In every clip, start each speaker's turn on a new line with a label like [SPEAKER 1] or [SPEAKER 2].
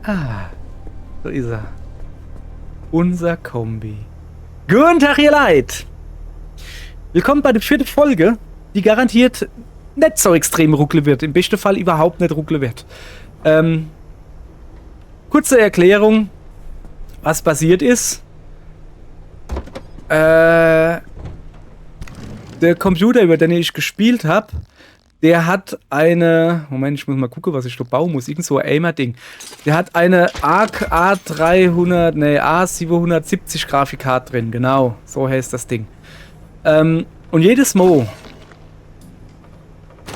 [SPEAKER 1] Ah, so ist er. Unser Kombi. Guten Tag, ihr Leid! Willkommen bei der 4. Folge, die garantiert nicht so extrem ruckle wird. Im besten Fall überhaupt nicht ruckle wird. Kurze Erklärung, was passiert ist. Der Computer, über den ich gespielt habe, der hat eine... Moment, ich muss mal gucken, was ich da bauen muss. Irgend so ein Aimer-Ding. Der hat eine ARC A770 Grafikkarte drin. Genau, so heißt das Ding. Und jedes Mal,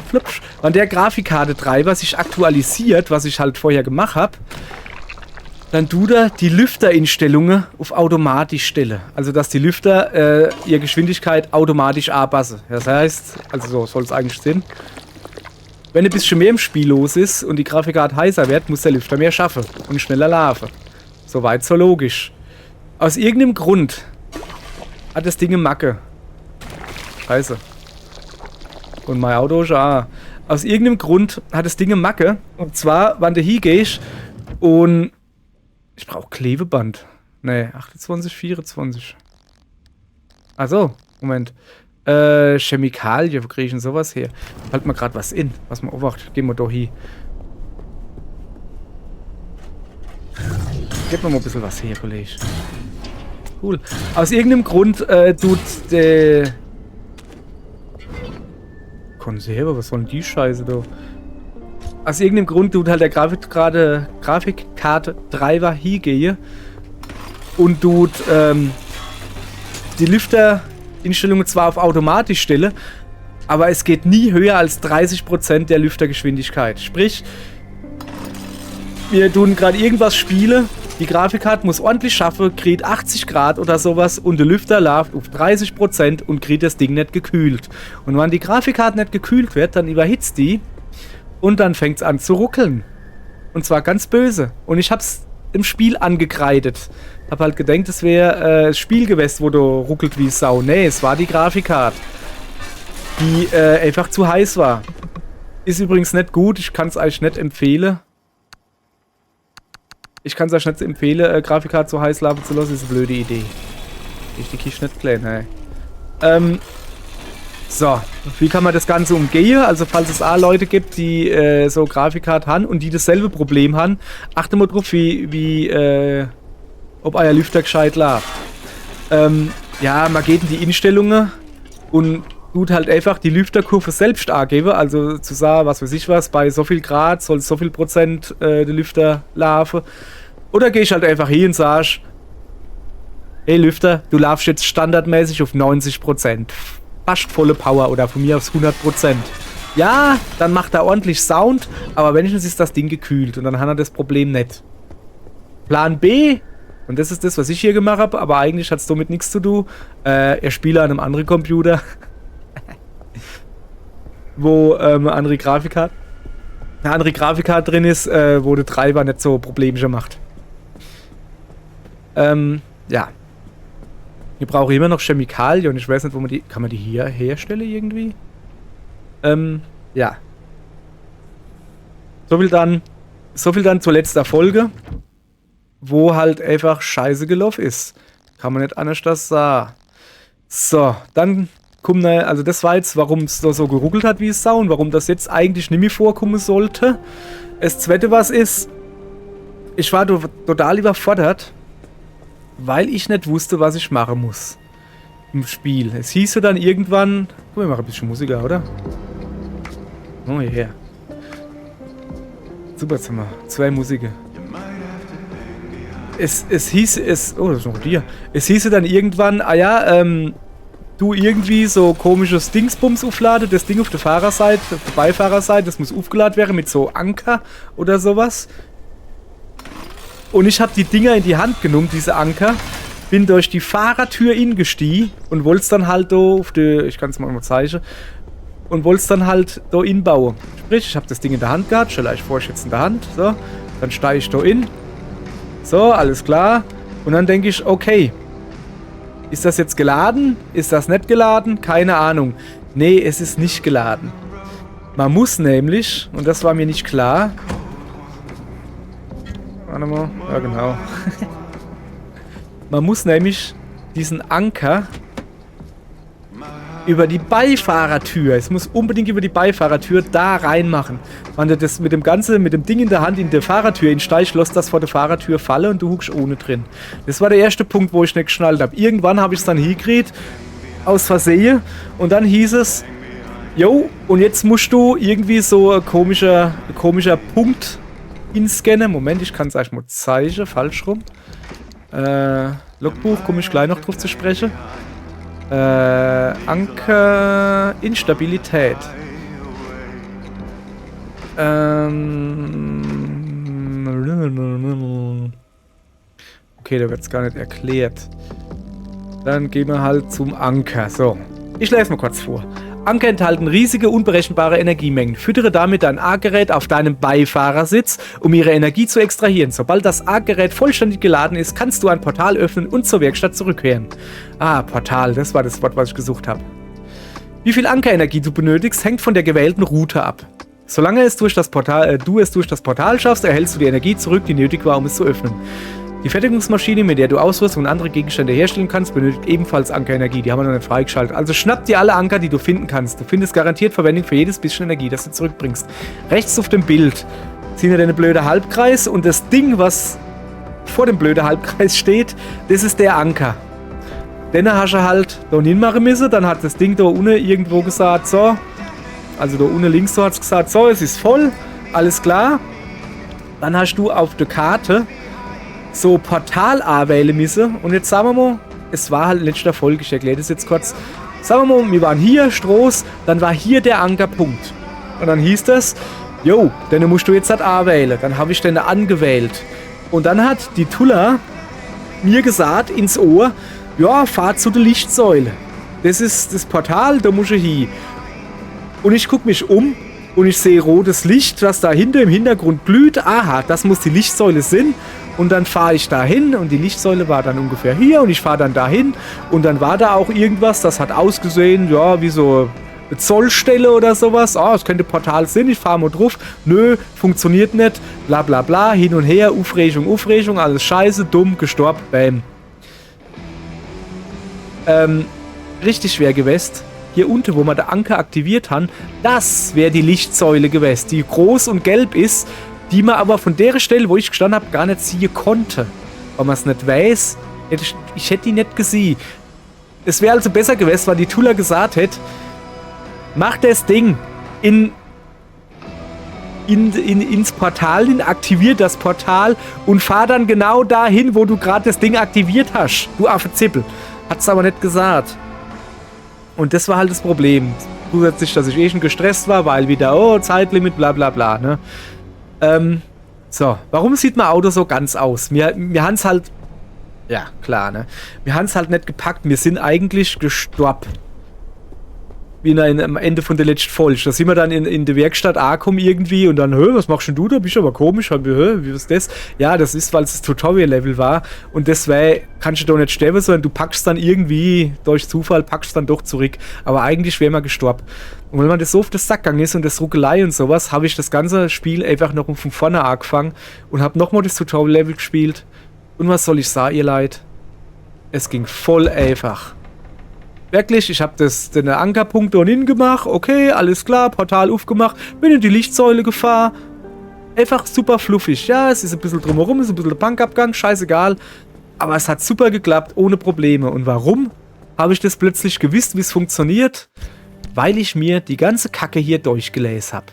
[SPEAKER 1] flupsch, wenn der Grafikkarte-Treiber sich aktualisiert, was ich halt vorher gemacht habe, dann tut er die Lüftereinstellungen auf automatisch stellen. Also, dass die Lüfter ihre Geschwindigkeit automatisch anpassen. Das heißt, also so soll es eigentlich sein. Wenn ein bisschen mehr im Spiel los ist und die Grafikkarte heißer wird, muss der Lüfter mehr schaffen und schneller laufen. Soweit so logisch. Aus irgendeinem Grund hat das Ding eine Macke. Scheiße. Und mein Auto ist auch. Aus irgendeinem Grund hat das Ding eine Macke. Und zwar, wenn du hier gehst und ich brauche Klebeband. Ne, 28, 24. Achso, Moment. Chemikalien, wo kriege ich denn sowas her? Halt mal gerade was in. Was man aufwacht. Gehen wir doch hier. Gib mir mal ein bisschen was her, Kollege. Cool. Aus irgendeinem Grund tut der Konserve, was soll denn die Scheiße da? Aus irgendeinem Grund tut halt der Grafikkarte-Treiber hingehen und tut die Lüftereinstellungen zwar auf automatisch stellen, aber es geht nie höher als 30% der Lüftergeschwindigkeit. Sprich, wir tun gerade irgendwas spielen, die Grafikkarte muss ordentlich schaffen, kriegt 80 Grad oder sowas und der Lüfter läuft auf 30% und kriegt das Ding nicht gekühlt. Und wenn die Grafikkarte nicht gekühlt wird, dann überhitzt die. Und dann fängt es an zu ruckeln. Und zwar ganz böse. Und ich hab's im Spiel angekreidet. Hab halt gedacht, es wäre das Spiel gewesen, wo du ruckelt wie Sau. Nee, es war die Grafikkarte. Die einfach zu heiß war. Ist übrigens nicht gut. Ich kann es euch nicht empfehlen. Grafikkarte zu heiß laufen zu lassen. Ist eine blöde Idee. Ich die Kiste nicht klein, hey. So, wie kann man das Ganze umgehen? Also falls es auch Leute gibt, die so Grafikkarte haben und die dasselbe Problem haben, achte mal drauf, ob euer Lüfter gescheit läuft. Ja, man geht in die Einstellungen und tut halt einfach die Lüfterkurve selbst angeben. Also zu sagen, was weiß ich was, bei so viel Grad soll so viel Prozent der Lüfter laufen. Oder geh ich halt einfach hin und sag, hey Lüfter, du laufst jetzt standardmäßig auf 90%. Fast volle Power oder von mir aus 100%. Ja, dann macht er ordentlich Sound, aber wenigstens ist das Ding gekühlt und dann hat er das Problem nicht. Plan B, und das ist das, was ich hier gemacht habe, aber eigentlich hat es damit nichts zu tun. Er spielt an einem anderen Computer, wo eine andere Grafikkarte drin ist, wo der Treiber nicht so Probleme macht. Ja. Wir brauchen immer noch Chemikalien und ich weiß nicht, wo man die... Kann man die hier herstellen irgendwie? Ja. So viel dann zur letzten Folge, wo halt einfach scheiße gelaufen ist. Kann man nicht anders das sagen. So, dann kommt also das war jetzt, warum es da so geruckelt hat wie es Sau und warum das jetzt eigentlich nicht mehr vorkommen sollte. Das zweite, was ist, ich war total überfordert, weil ich nicht wusste, was ich machen muss im Spiel. Es hieß so dann irgendwann... Guck, wir machen ein bisschen Musiker, oder? Oh, hierher. Super Zimmer. 2 Musiker. Es hieß... Oh, das ist noch dir. Es hieß dann irgendwann, du irgendwie so komisches Dingsbums aufladen, das Ding auf der Fahrerseite, auf der Beifahrerseite, das muss aufgeladen werden mit so Anker oder sowas. Und ich habe die Dinger in die Hand genommen, diese Anker, bin durch die Fahrertür ingestiegen und wollte es dann halt da auf die, ich kann es mal zeigen, und wollte es dann halt da inbauen. Sprich, ich habe das Ding in der Hand gehabt, stelle ich vor, ich jetzt in der Hand, so, dann steige ich da in, so, alles klar, und dann denke ich, okay, ist das jetzt geladen? Ist das nicht geladen? Keine Ahnung. Nee, es ist nicht geladen. Man muss nämlich, und das war mir nicht klar, Warte mal. Ja, genau. Man muss nämlich diesen Anker über die Beifahrertür, es muss unbedingt über die Beifahrertür da reinmachen. Wenn du das mit dem Ding in der Hand in der Fahrertür einsteigst, lässt das vor der Fahrertür fallen und du huckst ohne drin. Das war der erste Punkt, wo ich nicht geschnallt habe. Irgendwann habe ich es dann hingekriegt, aus Versehen, und dann hieß es, jo, und jetzt musst du irgendwie so ein komischer Punkt inscannen. Moment, ich kann es euch mal zeigen, falsch rum. Logbuch, komme ich gleich noch drauf zu sprechen. Anker, Instabilität. Okay, da wird es gar nicht erklärt. Dann gehen wir halt zum Anker. So, ich lese mal kurz vor. Anker enthalten riesige, unberechenbare Energiemengen. Füttere damit dein A-Gerät auf deinem Beifahrersitz, um ihre Energie zu extrahieren. Sobald das A-Gerät vollständig geladen ist, kannst du ein Portal öffnen und zur Werkstatt zurückkehren. Ah, Portal, das war das Wort, was ich gesucht habe. Wie viel Ankerenergie du benötigst, hängt von der gewählten Route ab. Solange du es durch das Portal schaffst, erhältst du die Energie zurück, die nötig war, um es zu öffnen. Die Fertigungsmaschine, mit der du Ausrüstung und andere Gegenstände herstellen kannst, benötigt ebenfalls Ankerenergie. Die haben wir noch nicht freigeschaltet. Also schnapp dir alle Anker, die du finden kannst. Du findest garantiert Verwendung für jedes bisschen Energie, das du zurückbringst. Rechts auf dem Bild zieh dir deine blöde Halbkreis, und das Ding, was vor dem blöden Halbkreis steht, das ist der Anker. Dann hast du halt da unten machen müssen, dann hat das Ding da unten irgendwo gesagt, so, also da unten links so hat es gesagt, so, es ist voll, alles klar. Dann hast du auf der Karte so Portal anwählen müssen, und jetzt sagen wir mal, es war halt letzter Folge, ich erkläre das jetzt kurz. Sagen wir mal, wir waren hier, Stroß, dann war hier der Ankerpunkt. Und dann hieß das, jo, dann musst du jetzt halt anwählen. Dann habe ich den angewählt. Und dann hat die Tulla mir gesagt ins Ohr, ja, fahr zu der Lichtsäule. Das ist das Portal, da musst du hin. Und ich gucke mich um und ich sehe rotes Licht, das dahinter im Hintergrund glüht. Aha, das muss die Lichtsäule sein. Und dann fahre ich dahin und die Lichtsäule war dann ungefähr hier und ich fahre dann dahin und dann war da auch irgendwas, das hat ausgesehen, ja, wie so eine Zollstelle oder sowas. Ah, es könnte Portal sein, ich fahre mal drauf. Nö, funktioniert nicht, bla bla bla, hin und her, Aufregung, alles scheiße, dumm, gestorben, bam. Richtig schwer gewesen. Hier unten, wo man den Anker aktiviert hat, das wäre die Lichtsäule gewesen, die groß und gelb ist, die man aber von der Stelle, wo ich gestanden habe, gar nicht sehen konnte. Weil man es nicht weiß, ich hätte die nicht gesehen. Es wäre also besser gewesen, weil die Tulla gesagt hätte, mach das Ding ins Portal hin, aktiviert das Portal und fahr dann genau dahin, wo du gerade das Ding aktiviert hast. Du Affezippel. Hat es aber nicht gesagt. Und das war halt das Problem. Zusätzlich, dass ich schon gestresst war, weil wieder, oh, Zeitlimit, bla bla bla, ne? So, warum sieht mein Auto so ganz aus? Wir haben es halt, ja, klar, ne? Wir haben es halt nicht gepackt, wir sind eigentlich gestorben. Wie am Ende von der letzten Folge. Da sind wir dann in der Werkstatt angekommen irgendwie und dann, was machst denn du da? Bist du aber komisch. Wie ist das? Ja, das ist, weil es das Tutorial-Level war und deswegen kannst du da nicht sterben, sondern du packst dann irgendwie, durch Zufall, packst dann doch zurück. Aber eigentlich wäre man gestorben. Und wenn man das so auf das Sack gegangen ist und das Ruckelei und sowas, habe ich das ganze Spiel einfach noch von vorne angefangen und habe nochmal das Tutorial-Level gespielt. Und was soll ich sagen, ihr Leid? Es ging voll einfach. Wirklich, ich habe den Ankerpunkt da hinten gemacht, okay, alles klar, Portal aufgemacht, bin in die Lichtsäule gefahren. Einfach super fluffig, ja, es ist ein bisschen drumherum, ist ein bisschen der Punkabgang, scheißegal. Aber es hat super geklappt, ohne Probleme. Und warum habe ich das plötzlich gewusst, wie es funktioniert? Weil ich mir die ganze Kacke hier durchgelesen habe.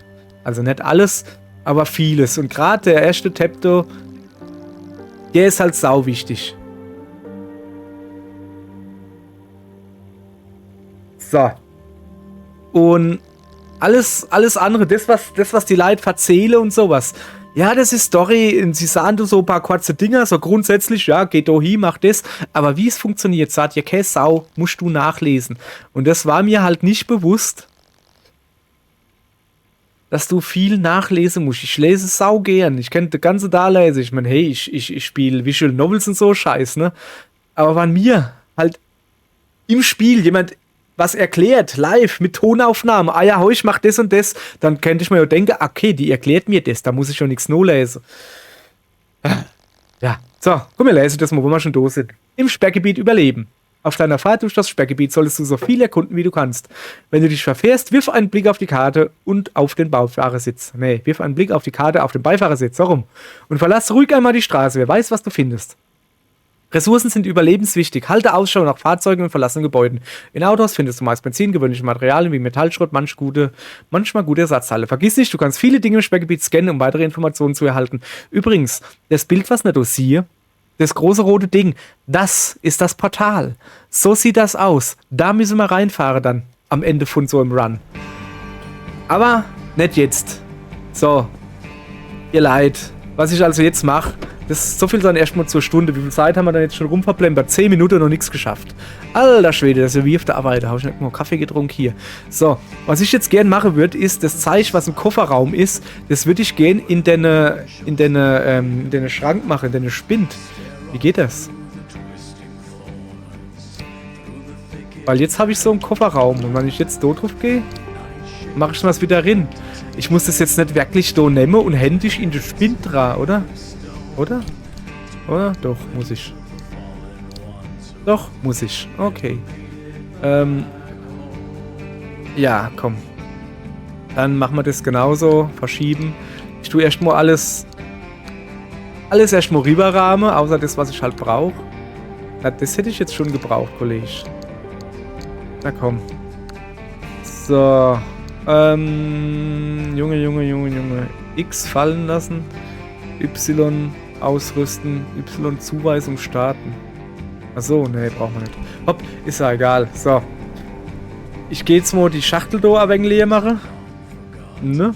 [SPEAKER 1] Also nicht alles, aber vieles. Und gerade der erste Tepto, der ist halt sau wichtig. So. Und alles andere, das was die Leute erzählen und sowas. Ja, das ist Story. Und sie sagen so ein paar kurze Dinger, so grundsätzlich, ja, geht doch hin, mach das. Aber wie es funktioniert, sagt ihr, keine Sau, musst du nachlesen. Und das war mir halt nicht bewusst, dass du viel nachlesen musst. Ich lese sau gern. Ich könnte ganze da lesen. Ich meine, hey, ich spiele Visual Novels und so Scheiß, ne? Aber wenn mir halt im Spiel jemand was erklärt, live, mit Tonaufnahmen, ah ja, ich mach das und das, dann könnte ich mir ja denken, okay, die erklärt mir das, da muss ich schon nichts noch lesen. Ja, so, komm, wir lesen das mal, wo wir schon da sind. Im Sperrgebiet überleben. Auf deiner Fahrt durch das Sperrgebiet solltest du so viel erkunden, wie du kannst. Wenn du dich verfährst, wirf einen Blick auf die Karte und auf den Beifahrersitz. Nee, wirf einen Blick auf die Karte auf den Beifahrersitz, so rum. Und verlass ruhig einmal die Straße, wer weiß, was du findest. Ressourcen sind überlebenswichtig. Halte Ausschau nach Fahrzeugen und verlassenen Gebäuden. In Autos findest du meist Benzin, gewöhnliche Materialien wie Metallschrott, manchmal gute Ersatzteile. Vergiss nicht, du kannst viele Dinge im Sperrgebiet scannen, um weitere Informationen zu erhalten. Übrigens, das Bild, was nicht sehe, das große rote Ding, das ist das Portal. So sieht das aus. Da müssen wir reinfahren dann am Ende von so einem Run. Aber nicht jetzt. So, ihr Leid, was ich also jetzt mache, das ist so viel dann erstmal zur Stunde. Wie viel Zeit haben wir dann jetzt schon rumverplempert? 10 Minuten noch nichts geschafft. Alter Schwede, das ist ja wie auf der Arbeit. Da habe ich nicht nur Kaffee getrunken hier. So, was ich jetzt gern machen würde, ist das Zeichen, was im Kofferraum ist, das würde ich gern in den Schrank machen, in den Spind. Wie geht das? Weil jetzt habe ich so einen Kofferraum und wenn ich jetzt da drauf gehe, mache ich was wieder rein. Ich muss das jetzt nicht wirklich da nehmen und händisch in den Spind dran, oder? Oder? Oder? Doch, muss ich. Doch, muss ich. Okay. Ja, komm. Dann machen wir das genauso. Verschieben. Ich tue erstmal alles erstmal rüberrahmen, außer das, was ich halt brauche. Na, das hätte ich jetzt schon gebraucht, Kollege. Na komm. So. Junge. X fallen lassen. Y ausrüsten. Y Zuweisung starten. Achso, ne, brauchen wir nicht. Hopp, ist ja egal. So. Ich gehe jetzt mal die Schachtel da ein wenig leer machen. Ne?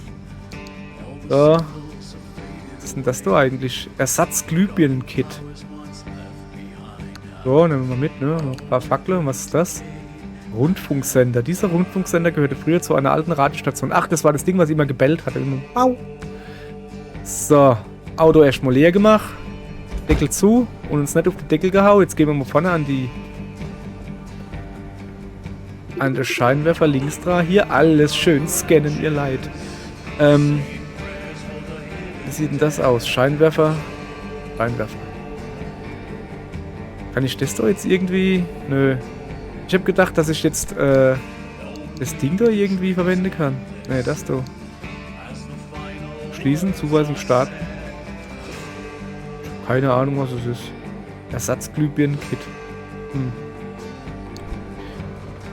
[SPEAKER 1] So. Was ist denn das da eigentlich? Ersatz-Glühbirnen-Kit. So, nehmen wir mal mit, ne? Noch ein paar Fackeln. Was ist das? Rundfunksender. Dieser Rundfunksender gehörte früher zu einer alten Radiostation. Ach, das war das Ding, was immer gebellt hatte. Au. So. Auto erstmal leer gemacht. Deckel zu und uns nicht auf den Deckel gehauen. Jetzt gehen wir mal vorne an den Scheinwerfer links dran. Hier alles schön scannen, ihr Leid. Wie sieht denn das aus? Scheinwerfer. Kann ich das da jetzt irgendwie... Nö. Ich habe gedacht, dass ich jetzt das Ding da irgendwie verwenden kann. Ne, das da. Schließen, Zuweisung starten. Keine Ahnung, was es ist. Ersatzglühbirnen-Kit.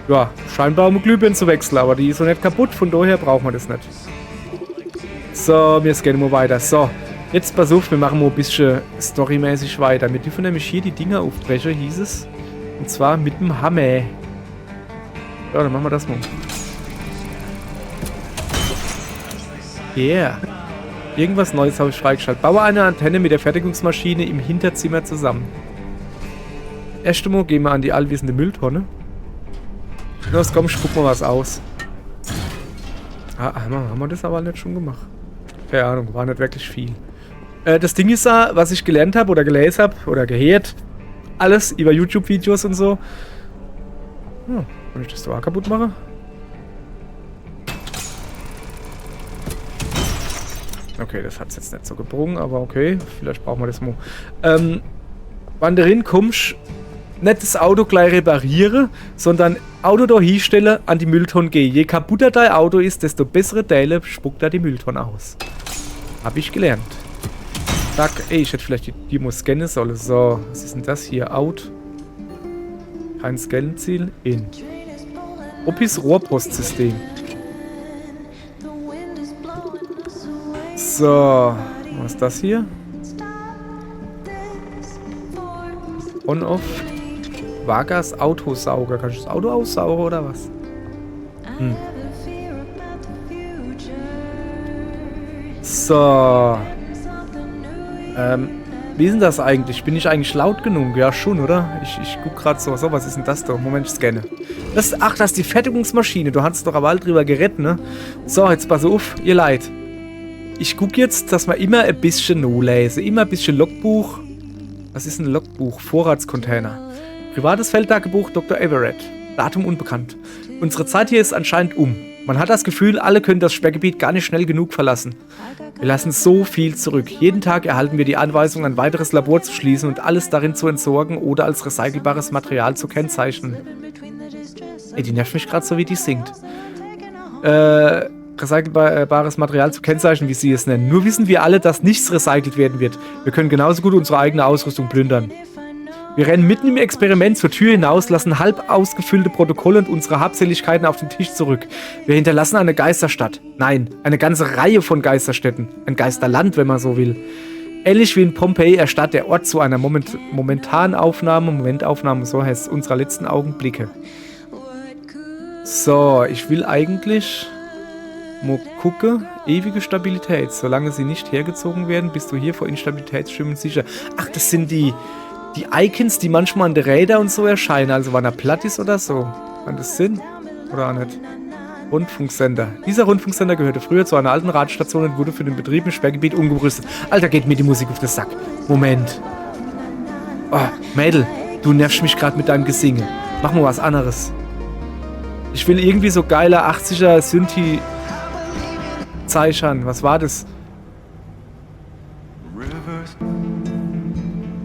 [SPEAKER 1] Ja, scheinbar um Glühbirnen zu wechseln, aber die ist noch nicht kaputt, von daher brauchen wir das nicht. So, wir scannen mal weiter. So, jetzt pass auf, wir machen mal ein bisschen storymäßig weiter. Wir dürfen nämlich hier die Dinger aufbrechen, hieß es. Und zwar mit dem Hammer. Ja, dann machen wir das mal. Yeah. Irgendwas Neues habe ich freigeschaltet. Baue eine Antenne mit der Fertigungsmaschine im Hinterzimmer zusammen. Erst einmal gehen wir an die allwissende Mülltonne. Los, komm, spuck mal was aus. Haben wir das aber nicht schon gemacht? Keine Ahnung, war nicht wirklich viel. Das Ding ist da, was ich gelernt habe oder gelesen habe oder gehört, alles über YouTube-Videos und so. Wenn ich das da kaputt mache? Okay, das hat es jetzt nicht so gebrungen, aber okay, vielleicht brauchen wir das mal. Wenn du reinkommst, nicht das Auto gleich reparieren, sondern Auto da hinstellen, an die Mülltonne gehen. Je kaputter dein Auto ist, desto bessere Teile spuckt da die Mülltonne aus. Hab ich gelernt. Zack, ey, ich hätte vielleicht die mal scannen sollen. So, was ist denn das hier? Out. Kein Scan-Ziel. In. Opis Rohrpostsystem. So, was ist das hier? On-Off. Vargas Autosauger. Kannst du das Auto aussaugen oder was? So. Wie ist denn das eigentlich? Bin ich eigentlich laut genug? Ja, schon, oder? Ich guck gerade so. So, was ist denn das da? Moment, ich scanne. Das ist die Fertigungsmaschine. Du hast doch aber bald drüber gerettet, ne? So, jetzt pass auf, ihr Leid. Ich gucke jetzt, dass wir immer ein bisschen lesen. Immer ein bisschen Logbuch. Was ist ein Logbuch? Vorratscontainer. Privates Feldtagebuch Dr. Everett. Datum unbekannt. Unsere Zeit hier ist anscheinend um. Man hat das Gefühl, alle können das Sperrgebiet gar nicht schnell genug verlassen. Wir lassen so viel zurück. Jeden Tag erhalten wir die Anweisung, ein weiteres Labor zu schließen und alles darin zu entsorgen oder als recycelbares Material zu kennzeichnen. Ey, die nervt mich gerade so, wie die singt. Recycelbares Material zu kennzeichnen, wie sie es nennen. Nur wissen wir alle, dass nichts recycelt werden wird. Wir können genauso gut unsere eigene Ausrüstung plündern. Wir rennen mitten im Experiment zur Tür hinaus, lassen halb ausgefüllte Protokolle und unsere Habseligkeiten auf den Tisch zurück. Wir hinterlassen eine Geisterstadt. Nein, eine ganze Reihe von Geisterstädten. Ein Geisterland, wenn man so will. Ähnlich wie in Pompeji erstarrt der Ort zu einer Momentaufnahme, so heißt es, unserer letzten Augenblicke. So, ich will eigentlich mal gucken. Ewige Stabilität. Solange sie nicht hergezogen werden, bist du hier vor Instabilitätsschwimmen sicher. Ach, das sind die Icons, die manchmal an den Rädern und so erscheinen. Also wann er platt ist oder so. Kann das Sinn? Oder auch nicht? Rundfunksender. Dieser Rundfunksender gehörte früher zu einer alten Radstation und wurde für den Betrieb im Sperrgebiet umgerüstet. Alter, geht mir die Musik auf den Sack. Moment. Oh, Mädel, du nervst mich gerade mit deinem Gesinge. Mach mal was anderes. Ich will irgendwie so geiler 80er Synthi zeichern. Was war das?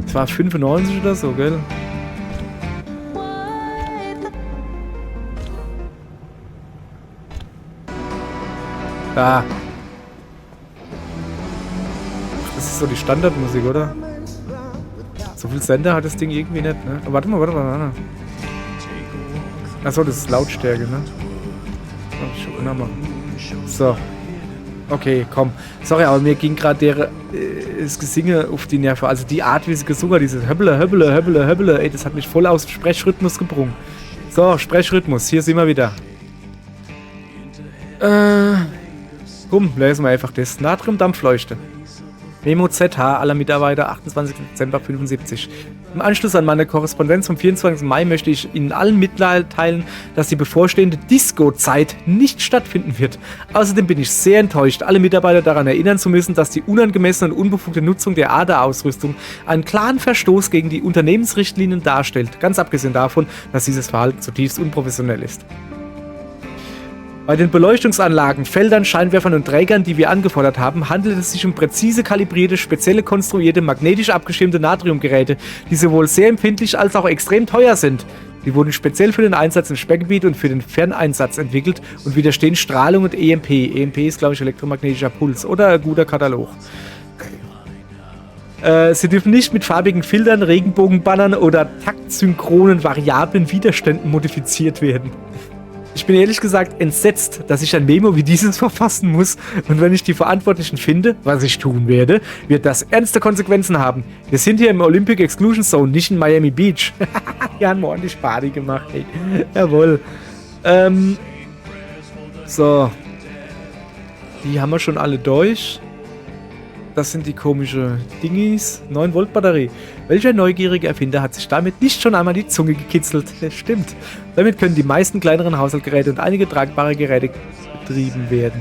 [SPEAKER 1] Das war 95 oder so, gell? Ah. Das ist so die Standardmusik, oder? So viel Sender hat das Ding irgendwie nicht, ne? Oh, warte mal. Achso, das ist Lautstärke, ne? So. Okay, komm. Sorry, aber mir ging gerade das Gesinge auf die Nerven. Also die Art, wie sie gesungen hat, dieses Höbbele, ey, das hat mich voll aus dem Sprechrhythmus gebrungen. So, Sprechrhythmus, hier sind wir wieder. Komm, lesen wir einfach das. Natriumdampfleuchte. Memo ZH aller Mitarbeiter, 28. Dezember 75. Im Anschluss an meine Korrespondenz vom 24. Mai möchte ich Ihnen allen mitteilen, dass die bevorstehende Disco-Zeit nicht stattfinden wird. Außerdem bin ich sehr enttäuscht, alle Mitarbeiter daran erinnern zu müssen, dass die unangemessene und unbefugte Nutzung der ADA-Ausrüstung einen klaren Verstoß gegen die Unternehmensrichtlinien darstellt. Ganz abgesehen davon, dass dieses Verhalten zutiefst unprofessionell ist. Bei den Beleuchtungsanlagen, Feldern, Scheinwerfern und Trägern, die wir angefordert haben, handelt es sich um präzise kalibrierte, spezielle konstruierte, magnetisch abgeschirmte Natriumgeräte, die sowohl sehr empfindlich als auch extrem teuer sind. Die wurden speziell für den Einsatz im Sperrgebiet und für den Ferneinsatz entwickelt und widerstehen Strahlung und EMP. EMP ist, glaube ich, elektromagnetischer Puls oder ein guter Katalog. Sie dürfen nicht mit farbigen Filtern, Regenbogenbannern oder taktsynchronen variablen Widerständen modifiziert werden. Ich bin ehrlich gesagt entsetzt, dass ich ein Memo wie dieses verfassen muss und wenn ich die Verantwortlichen finde, was ich tun werde, wird das ernste Konsequenzen haben. Wir sind hier im Olympic Exclusion Zone, nicht in Miami Beach. Wir haben ordentlich Party gemacht, ey. Jawohl. So. Die haben wir schon alle durch. Das sind die komischen Dingis. 9 Volt Batterie. Welcher neugierige Erfinder hat sich damit nicht schon einmal die Zunge gekitzelt? Das stimmt. Damit können die meisten kleineren Haushaltsgeräte und einige tragbare Geräte betrieben werden.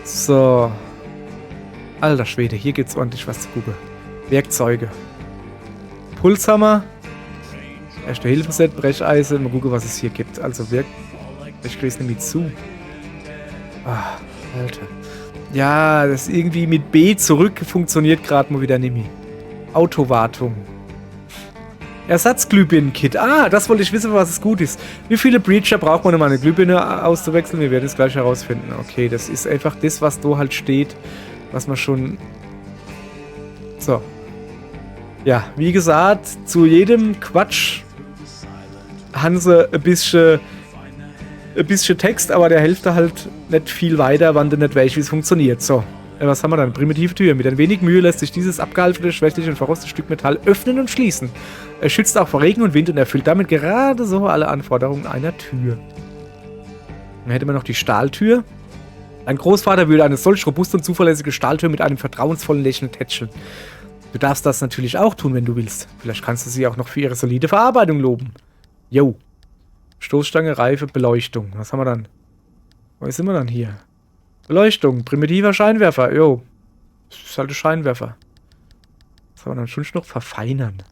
[SPEAKER 1] So. Alter Schwede, hier gibt's ordentlich was zu gucken. Werkzeuge. Pulshammer. Erste-Hilfe-Set, Brecheisen. Mal gucken, was es hier gibt. Also ich krieg's nämlich zu. Ah, Alter. Ja, das irgendwie mit B zurück funktioniert gerade mal wieder nicht mehr. Autowartung. Ersatzglühbirnen-Kit. Ah, das wollte ich wissen, was es gut ist. Wie viele Breacher braucht man, um eine Glühbirne auszuwechseln? Wir werden es gleich herausfinden. Okay, das ist einfach das, was da halt steht, was man schon... So. Ja, wie gesagt, zu jedem Quatsch haben sie ein bisschen Text, aber der hilft da halt nicht viel weiter, wann du nicht weißt, wie es funktioniert. So, was haben wir dann? Primitive Tür. Mit ein wenig Mühe lässt sich dieses abgehalftete, schwächliche und verrostete Stück Metall öffnen und schließen. Es schützt auch vor Regen und Wind und erfüllt damit gerade so alle Anforderungen einer Tür. Dann hätte man noch die Stahltür. Dein Großvater würde eine solch robuste und zuverlässige Stahltür mit einem vertrauensvollen Lächeln tätscheln. Du darfst das natürlich auch tun, wenn du willst. Vielleicht kannst du sie auch noch für ihre solide Verarbeitung loben. Yo. Stoßstange, Reife, Beleuchtung. Was haben wir dann? Wo sind wir dann hier? Beleuchtung, primitiver Scheinwerfer. Jo. Das ist halt ein Scheinwerfer. Was haben wir dann schon noch? Verfeinern.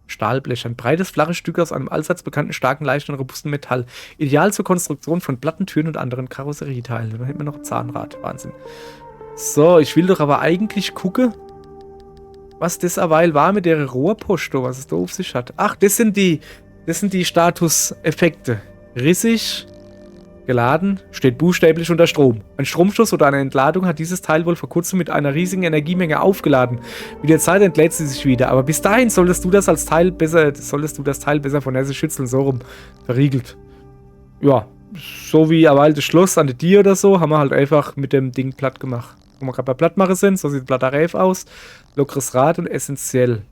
[SPEAKER 1] Stahlblech. Ein breites, flaches Stück aus einem allseits bekannten, starken, leichten und robusten Metall. Ideal zur Konstruktion von Platten, Türen und anderen Karosserieteilen. Dann hätten wir noch ein Zahnrad. Wahnsinn. So, ich will doch aber eigentlich gucken, was das derweil war mit der Rohrposto, was es da auf sich hat. Ach, das sind die Statuseffekte. Rissig, geladen, steht buchstäblich unter Strom. Ein Stromstoß oder eine Entladung hat dieses Teil wohl vor kurzem mit einer riesigen Energiemenge aufgeladen. Mit der Zeit entlädt sie sich wieder. Aber bis dahin solltest du das Teil besser von Nässe schützeln, so rum verriegelt. Ja, so wie ein altes Schloss an der Tier oder so, haben wir halt einfach mit dem Ding platt gemacht. Wo wir gerade bei Plattmache sind, so sieht Platter Reif aus. Lockeres Rad und essentiell.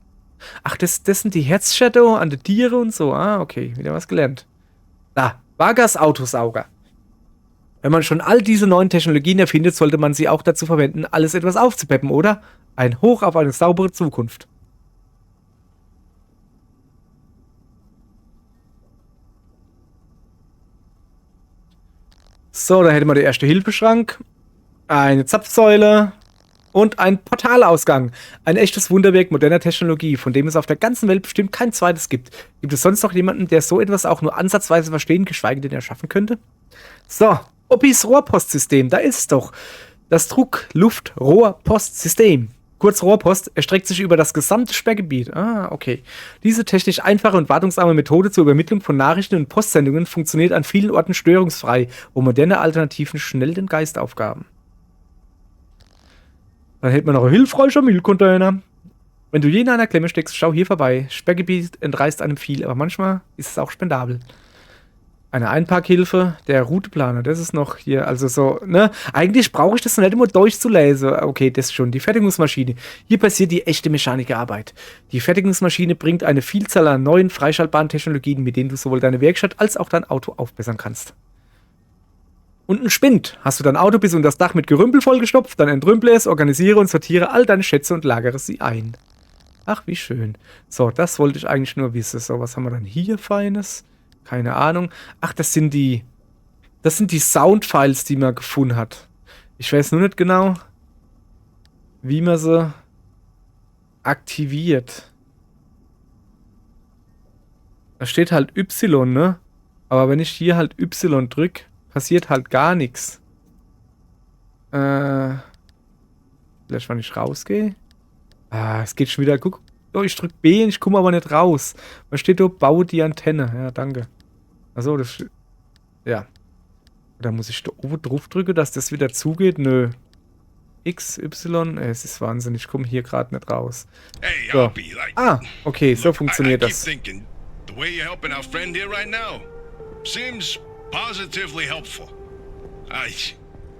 [SPEAKER 1] Ach, das sind die Herzshadow an der Tiere und so. Ah, okay, wieder was gelernt. Da, Vargas Autosauger. Wenn man schon all diese neuen Technologien erfindet, sollte man sie auch dazu verwenden, alles etwas aufzupeppen, oder? Ein Hoch auf eine saubere Zukunft. So, da hätten wir den Erste-Hilfe-Schrank, eine Zapfsäule und einen Portalausgang. Ein echtes Wunderwerk moderner Technologie, von dem es auf der ganzen Welt bestimmt kein zweites gibt. Gibt es sonst noch jemanden, der so etwas auch nur ansatzweise verstehen, geschweige denn erschaffen könnte? So, Oppis Rohrpostsystem, da ist es doch. Das Druck-Luft-Rohrpostsystem. Kurz Rohrpost erstreckt sich über das gesamte Sperrgebiet. Ah, okay. Diese technisch einfache und wartungsarme Methode zur Übermittlung von Nachrichten und Postsendungen funktioniert an vielen Orten störungsfrei, wo moderne Alternativen schnell den Geist aufgaben. Dann hätten wir noch einen hilfreicher Müllcontainer. Wenn du je in einer Klemme steckst, schau hier vorbei. Sperrgebiet entreißt einem viel, aber manchmal ist es auch spendabel. Eine Einparkhilfe, der Routeplaner, das ist noch hier, also so, ne? Eigentlich brauche ich das nicht immer durchzulesen. Okay, das schon. Die Fertigungsmaschine. Hier passiert die echte Mechanikerarbeit. Die Fertigungsmaschine bringt eine Vielzahl an neuen, freischaltbaren Technologien, mit denen du sowohl deine Werkstatt als auch dein Auto aufbessern kannst. Und ein Spind. Hast du dein Auto bis unter das Dach mit Gerümpel vollgestopft, dann entrümple es, organisiere und sortiere all deine Schätze und lagere sie ein. Ach, wie schön. So, das wollte ich eigentlich nur wissen. So, was haben wir dann hier Feines? Keine Ahnung. Ach, das sind die Soundfiles, die man gefunden hat. Ich weiß nur nicht genau, wie man sie aktiviert. Da steht halt Y, ne? Aber wenn ich hier halt Y drücke, passiert halt gar nichts. Vielleicht, wenn ich rausgehe. Ah, es geht schon wieder. Guck. Oh, ich drücke B und ich komme aber nicht raus. Was steht da? Baue die Antenne. Ja, danke. Achso, das... Ja. Da muss ich da oben drauf drücken, dass das wieder zugeht. Nö. X, Y. Es ist Wahnsinn. Ich komme hier gerade nicht raus. So. Ah, okay. So funktioniert das.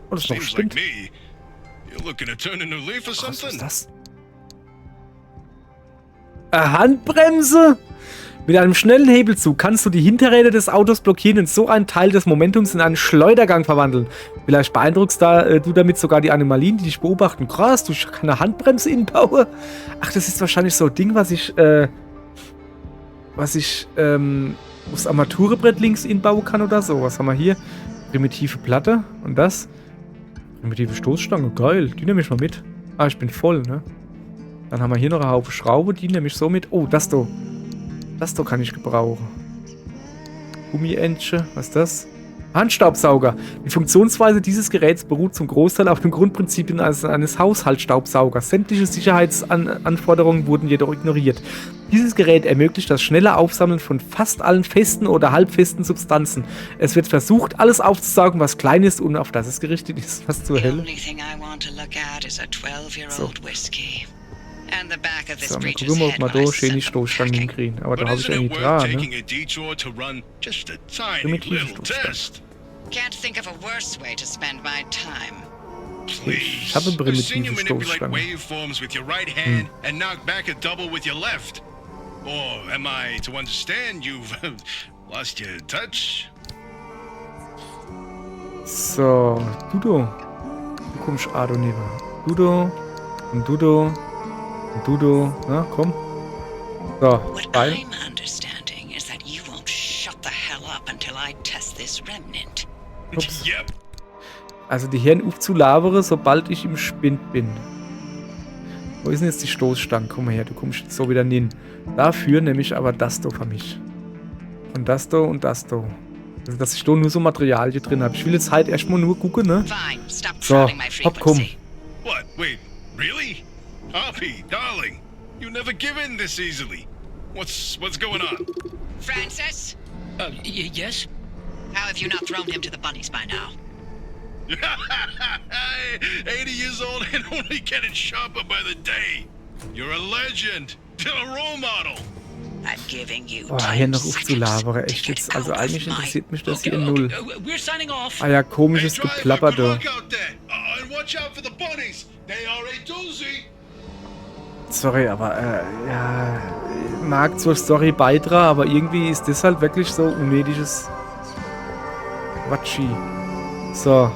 [SPEAKER 1] Oh, das ist doch stimmt. Was ist das? Handbremse? Mit einem schnellen Hebelzug kannst du die Hinterräder des Autos blockieren und so einen Teil des Momentums in einen Schleudergang verwandeln. Vielleicht beeindruckst du damit sogar die Anomalien, die dich beobachten. Krass, du kannst eine Handbremse inbauen? Ach, das ist wahrscheinlich so ein Ding, was ich aufs Armaturenbrett links inbauen kann oder so. Was haben wir hier? Primitive Platte. Und das? Primitive Stoßstange. Geil, die nehme ich mal mit. Ah, ich bin voll, ne? Dann haben wir hier noch eine Haufe Schraube, die nehme ich so mit. Oh, das da. Das da kann ich gebrauchen. Gummientche, was ist das? Handstaubsauger. Die Funktionsweise dieses Geräts beruht zum Großteil auf den Grundprinzipien eines Haushaltsstaubsaugers. Sämtliche Sicherheitsanforderungen wurden jedoch ignoriert. Dieses Gerät ermöglicht das schnelle Aufsammeln von fast allen festen oder halbfesten Substanzen. Es wird versucht, alles aufzusaugen, was klein ist und auf das es gerichtet ist. Was zur Hölle? So. So, mal gucken wir, ob wir da schön die Stoßstangen hinkriegen. Aber da habe ich eigentlich dran, ne? Primitive Stoßstangen. Ich habe primitive Stoßstangen. So, Dudo. Du kommst Ado neben. Dudo. Und Dudo. Und Dudo. Na, komm. So, rein. Ups. Also die Hirn aufzulabere, sobald ich im Spind bin. Wo ist denn jetzt die Stoßstange? Komm mal her, du kommst jetzt so wieder hin. Dafür nehme ich aber das da für mich. Und das da und das da. Also, dass ich da nur so Materialien drin habe. Ich will jetzt halt erstmal nur gucken, ne? So, hopp, komm.
[SPEAKER 2] What? Wait, really? Poppy, darling, you never give in this easily. What's going on?
[SPEAKER 3] Francis?
[SPEAKER 4] Yes?
[SPEAKER 3] How have you not thrown him to the bunnies by now?
[SPEAKER 2] 80 years old and only getting sharper by the day. You're a legend, still a role model.
[SPEAKER 3] I'm giving you
[SPEAKER 1] Oh, hier noch aufzulabern, echt jetzt. Also eigentlich interessiert mich das hier null.
[SPEAKER 4] We're signing off.
[SPEAKER 1] Ah ja, komisches
[SPEAKER 2] Driver,
[SPEAKER 1] Geplapper
[SPEAKER 2] good
[SPEAKER 1] da.
[SPEAKER 2] luck out there. And watch out for the bunnies. They are a doozy.
[SPEAKER 1] Sorry, aber ja, mag zur Story beitragen, aber irgendwie ist das halt wirklich so unnötiges Quatschi. So.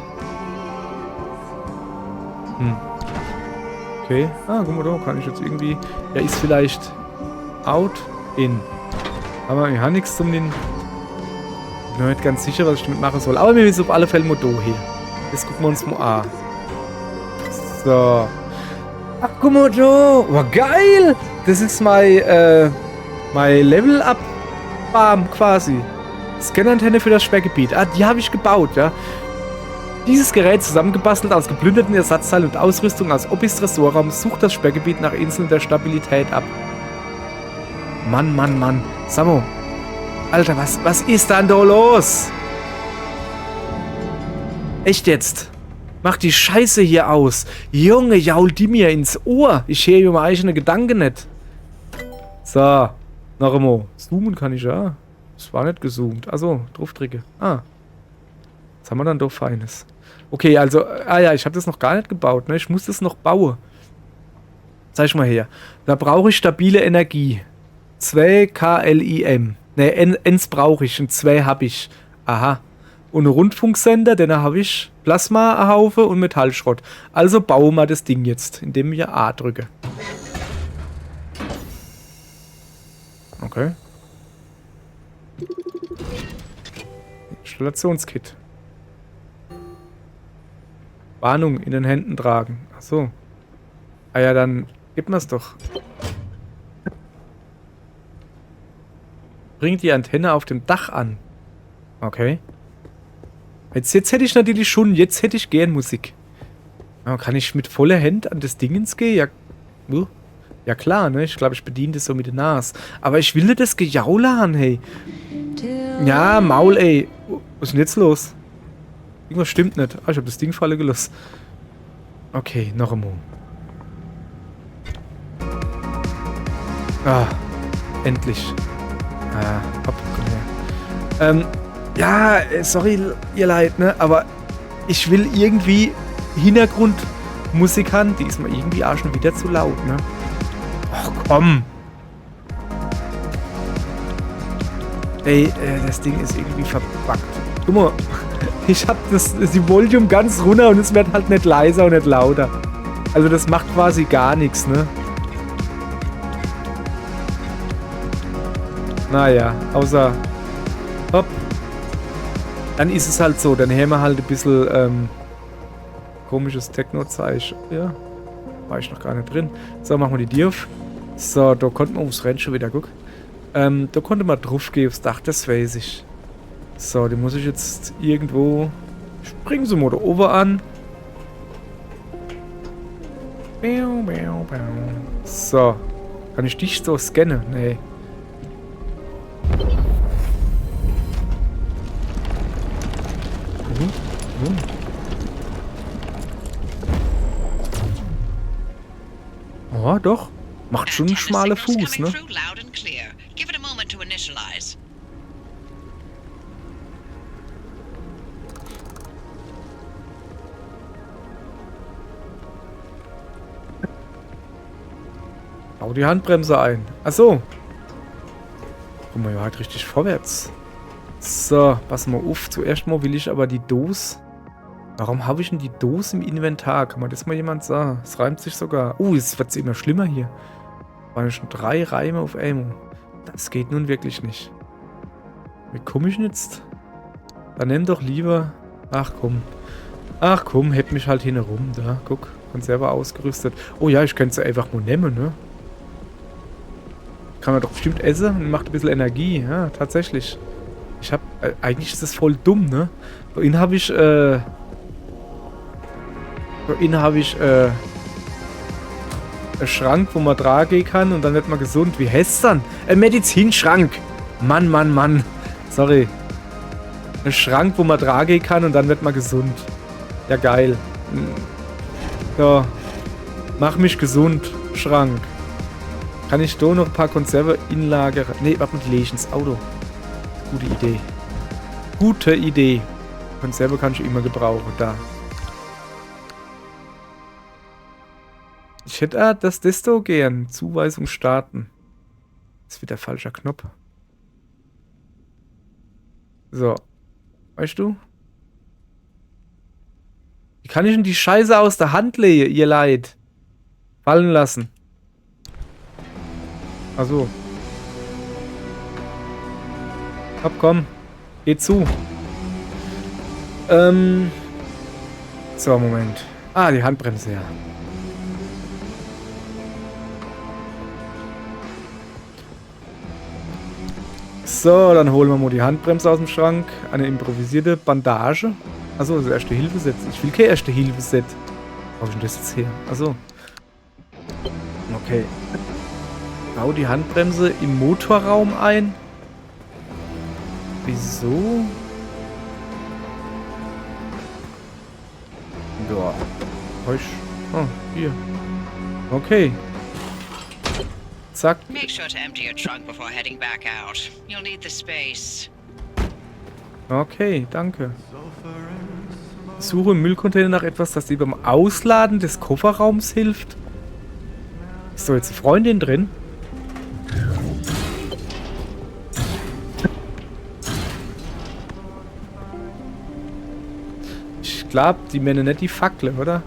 [SPEAKER 1] Okay. Ah, guck mal da, kann ich jetzt irgendwie... Ja, ist vielleicht out, in. Aber ich habe nichts zum den... Ich bin mir nicht ganz sicher, was ich damit machen soll. Aber wir müssen auf alle Fälle mal da hier. Das gucken wir uns mal an. So. Ach, guck mal da. Oh, geil! Das ist mein Level-Up-Farm quasi. Scannerantenne für das Sperrgebiet. Ah, die habe ich gebaut, ja. Dieses Gerät, zusammengebastelt aus geplünderten Ersatzteilen und Ausrüstung aus Oppis Tresorraum, sucht das Sperrgebiet nach Inseln der Stabilität ab. Mann, Mann, Mann. Samo. Alter, was ist denn da los? Echt jetzt? Mach die Scheiße hier aus. Junge, jaul die mir ins Ohr. Ich höre über meine eigenen Gedanken nicht. So. Noch einmal. Zoomen kann ich ja. Das war nicht gezoomt. Also, draufdrücke. Ah. Was haben wir dann doch Feines? Okay, also, ja, ich habe das noch gar nicht gebaut, ne? Ich muss das noch bauen. Zeig mal her. Da brauche ich stabile Energie. 2 KLIM. Ne, Ns brauche ich und 2 habe ich. Aha. Und einen Rundfunksender, den habe ich. Plasma, ein Haufe und Metallschrott. Also bauen wir das Ding jetzt, indem ich A drücke. Okay. Installationskit. Warnung, in den Händen tragen. Achso. Ah ja, dann gib mir's doch. Bringt die Antenne auf dem Dach an. Okay. Jetzt hätte ich natürlich schon, jetzt hätte ich gern Musik. Aber kann ich mit voller Hand an das Dingens gehen? Ja, ja klar, ne? Ich glaube, ich bediene das so mit der Nase. Aber ich will nicht das Gejaule haben, hey. Ja, Maul, ey. Was ist denn jetzt los? Irgendwas stimmt nicht. Ah, ich habe das Ding fallen gelassen. Okay, noch einmal. Ah, endlich. Ah, hopp, komm her. Ja, sorry, ihr Leid, ne? Aber ich will irgendwie Hintergrundmusik haben. Die ist mir irgendwie auch schon wieder zu laut, ne? Ach, komm. Ey, das Ding ist irgendwie verbuggt. Guck mal, ich hab die Volume ganz runter und es wird halt nicht leiser und nicht lauter. Also das macht quasi gar nichts, ne? Naja, außer... Hopp. Dann ist es halt so, dann haben wir halt ein bisschen komisches Techno-Zeichen. Ja, war ich noch gar nicht drin. So, machen wir die Tür auf. So, da konnte man ums Rennen schon wieder, guck. Da konnte man drauf gehen aufs Dach, das weiß ich. So, die muss ich jetzt irgendwo... Springen Sie mal da oben an. So. Kann ich dich so scannen? Nee. Oh, doch. Macht schon einen schmalen Fuß, ne? Bau die Handbremse ein. Achso. Guck mal, ja, halt richtig vorwärts. So, pass mal auf. Zuerst mal will ich aber die Dose. Warum habe ich denn die Dose im Inventar? Kann man das mal jemand sagen? Es reimt sich sogar. Es wird immer schlimmer hier. Waren schon 3 Reime auf einmal. Das geht nun wirklich nicht. Wie komme ich denn jetzt? Dann nimm doch lieber... Ach komm. Ach komm, hätt mich halt hin herum. Da, guck. Konserve ausgerüstet. Oh ja, ich könnte sie einfach mal nehmen, ne? Kann man doch bestimmt essen und macht ein bisschen Energie. Ja, tatsächlich. Ich hab... eigentlich ist das voll dumm, ne? Da innen habe ich, einen Schrank, wo man tragen kann und dann wird man gesund. Wie heißt es dann? Ein Medizinschrank. Mann, Mann, Mann. Sorry. Ein Schrank, wo man tragen kann und dann wird man gesund. Ja, geil. So. Mach mich gesund, Schrank. Kann ich da noch ein paar Konserve inlagern? Ne, warte mal, die lege ich ins Auto. Gute Idee. Gute Idee. Konserve kann ich immer gebrauchen. Da. Ich hätte das Desto gern. Zuweisung starten. Das ist wieder falscher Knopf. So. Weißt du? Wie kann ich denn die Scheiße aus der Hand legen, ihr Leid? Fallen lassen. Ach so. Hopp, komm. Geh zu. So, Moment. Ah, die Handbremse, ja. So, dann holen wir mal die Handbremse aus dem Schrank. Eine improvisierte Bandage. Achso, das Erste-Hilfe-Set. Ich will kein Erste-Hilfe-Set. Wo ist denn das jetzt her? Achso. Okay. Bau die Handbremse im Motorraum ein. Wieso? Ja. Oh, hier. Okay. Zack.
[SPEAKER 3] Make sure to empty your trunk before heading back out. You'll need the space.
[SPEAKER 1] Okay, danke. Suche im Müllcontainer nach etwas, das dir beim Ausladen des Kofferraums hilft. Ist da jetzt eine Freundin drin? Ich glaube, die meinen nicht die Fackel, oder?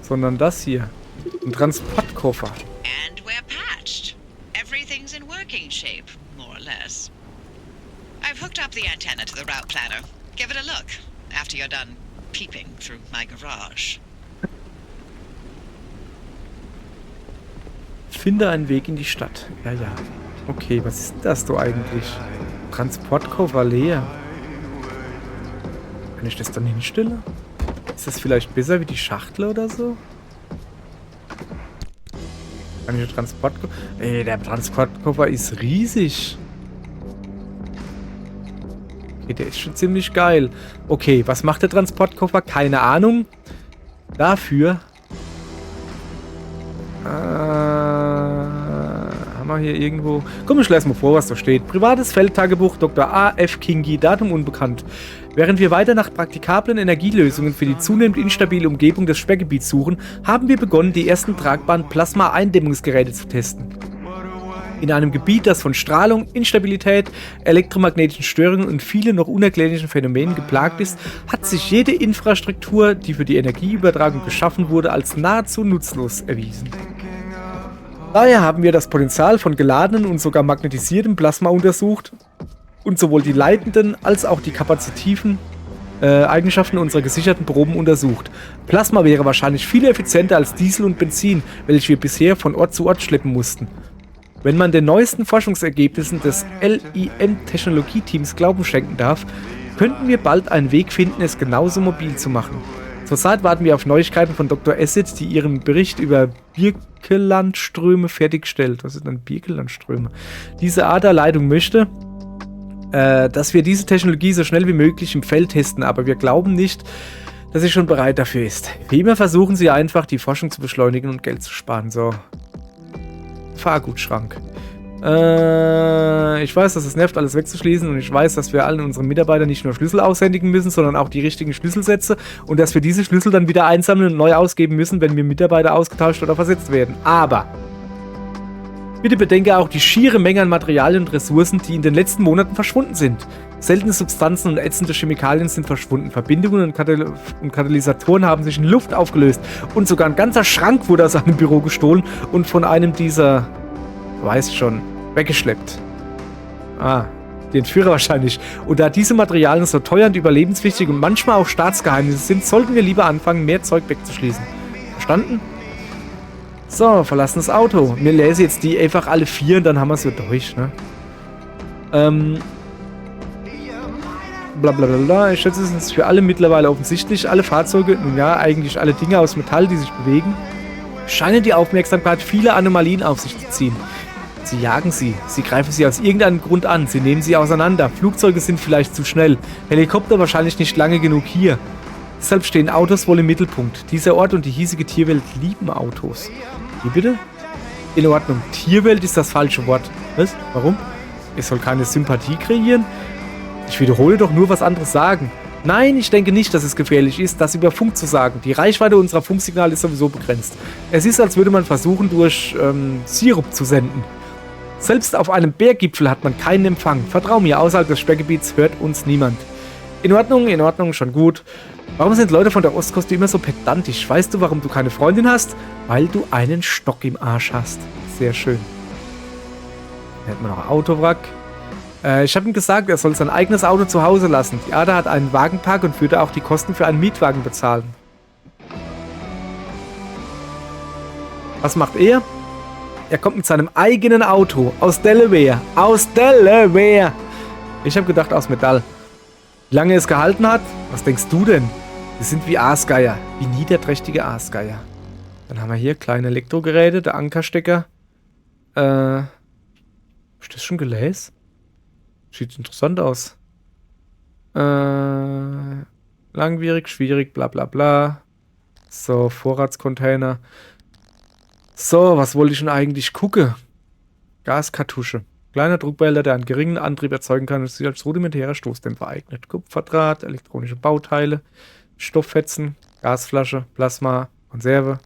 [SPEAKER 1] Sondern das hier. Ein Transportkoffer.
[SPEAKER 3] And we're patched. Everything's in working shape, more or less. I've hooked up the antenna to the route planner. Give it a look after you're done peeping through my garage.
[SPEAKER 1] Finde einen Weg in die Stadt. Ja, ja. Okay, was ist denn das da eigentlich? Transportkoffer leer. Kann ich das dann hinstellen? Ist das vielleicht besser wie die Schachtel oder so? Kann ich den Transportkoffer... Ey, der Transportkoffer ist riesig. Okay, der ist schon ziemlich geil. Okay, was macht der Transportkoffer? Keine Ahnung. Dafür... haben wir hier irgendwo... Komm, ich lese mal vor, was da steht. Privates Feldtagebuch Dr. A. F. Kingi, Datum unbekannt. Während wir weiter nach praktikablen Energielösungen für die zunehmend instabile Umgebung des Sperrgebiets suchen, haben wir begonnen, die ersten tragbaren Plasma-Eindämmungsgeräte zu testen. In einem Gebiet, das von Strahlung, Instabilität, elektromagnetischen Störungen und vielen noch unerklärlichen Phänomenen geplagt ist, hat sich jede Infrastruktur, die für die Energieübertragung geschaffen wurde, als nahezu nutzlos erwiesen. Daher haben wir das Potenzial von geladenen und sogar magnetisiertem Plasma untersucht und sowohl die leitenden als auch die kapazitiven Eigenschaften unserer gesicherten Proben untersucht. Plasma wäre wahrscheinlich viel effizienter als Diesel und Benzin, welche wir bisher von Ort zu Ort schleppen mussten. Wenn man den neuesten Forschungsergebnissen des LIM-Technologieteams Glauben schenken darf, könnten wir bald einen Weg finden, es genauso mobil zu machen. Zurzeit warten wir auf Neuigkeiten von Dr. Acid, die ihren Bericht über Birkelandströme fertigstellt. Was sind denn Birkelandströme? Diese Art der Leitung möchte, dass wir diese Technologie so schnell wie möglich im Feld testen, aber wir glauben nicht, dass sie schon bereit dafür ist. Wie immer versuchen sie einfach, die Forschung zu beschleunigen und Geld zu sparen. So. Fahrgutschrank. Ich weiß, dass es nervt, alles wegzuschließen, und ich weiß, dass wir allen unseren Mitarbeitern nicht nur Schlüssel aushändigen müssen, sondern auch die richtigen Schlüsselsätze, und dass wir diese Schlüssel dann wieder einsammeln und neu ausgeben müssen, wenn wir Mitarbeiter ausgetauscht oder versetzt werden. Aber bitte bedenke auch die schiere Menge an Materialien und Ressourcen, die in den letzten Monaten verschwunden sind. Seltene Substanzen und ätzende Chemikalien sind verschwunden. Verbindungen und Katalysatoren haben sich in Luft aufgelöst. Und sogar ein ganzer Schrank wurde aus einem Büro gestohlen und von einem dieser, weißt schon, weggeschleppt. Ah, Den Führer wahrscheinlich. Und da diese Materialien so teuer und überlebenswichtig und manchmal auch Staatsgeheimnisse sind, sollten wir lieber anfangen, mehr Zeug wegzuschließen. Verstanden? So, verlassen das Auto. Wir lesen jetzt die einfach alle 4 und dann haben wir es so durch, ne? Blablabla. Ich schätze, es ist für alle mittlerweile offensichtlich. Alle Fahrzeuge, nun ja, eigentlich alle Dinge aus Metall, die sich bewegen, scheinen die Aufmerksamkeit vieler Anomalien auf sich zu ziehen. Sie jagen sie. Sie greifen sie aus irgendeinem Grund an. Sie nehmen sie auseinander. Flugzeuge sind vielleicht zu schnell. Helikopter wahrscheinlich nicht lange genug hier. Deshalb stehen Autos wohl im Mittelpunkt. Dieser Ort und die hiesige Tierwelt lieben Autos. Wie bitte? In Ordnung. Tierwelt ist das falsche Wort. Was? Warum? Es soll keine Sympathie kreieren? Ich wiederhole doch nur, was andere sagen. Nein, ich denke nicht, dass es gefährlich ist, das über Funk zu sagen. Die Reichweite unserer Funksignale ist sowieso begrenzt. Es ist, als würde man versuchen, durch Sirup zu senden. Selbst auf einem Berggipfel hat man keinen Empfang. Vertrau mir, außerhalb des Sperrgebiets hört uns niemand. In Ordnung, schon gut. Warum sind Leute von der Ostküste immer so pedantisch? Weißt du, warum du keine Freundin hast? Weil du einen Stock im Arsch hast. Sehr schön. Dann hätten wir noch Autowrack. Ich habe ihm gesagt, er soll sein eigenes Auto zu Hause lassen. Die Ada hat einen Wagenpark und würde auch die Kosten für einen Mietwagen bezahlen. Was macht er? Er kommt mit seinem eigenen Auto aus Delaware. Aus Delaware! Ich habe gedacht, aus Metall. Wie lange es gehalten hat? Was denkst du denn? Wir sind wie Aasgeier. Wie niederträchtige Aasgeier. Dann haben wir hier kleine Elektrogeräte, der Ankerstecker. Ist das schon gelesen? Sieht interessant aus. Langwierig, schwierig, bla bla bla. So, Vorratscontainer. So, was wollte ich denn eigentlich gucken? Gaskartusche. Kleiner Druckbehälter, der einen geringen Antrieb erzeugen kann und sich als rudimentärer Stoßdämpfer eignet. Kupferdraht, elektronische Bauteile, Stofffetzen, Gasflasche, Plasma, Konserve.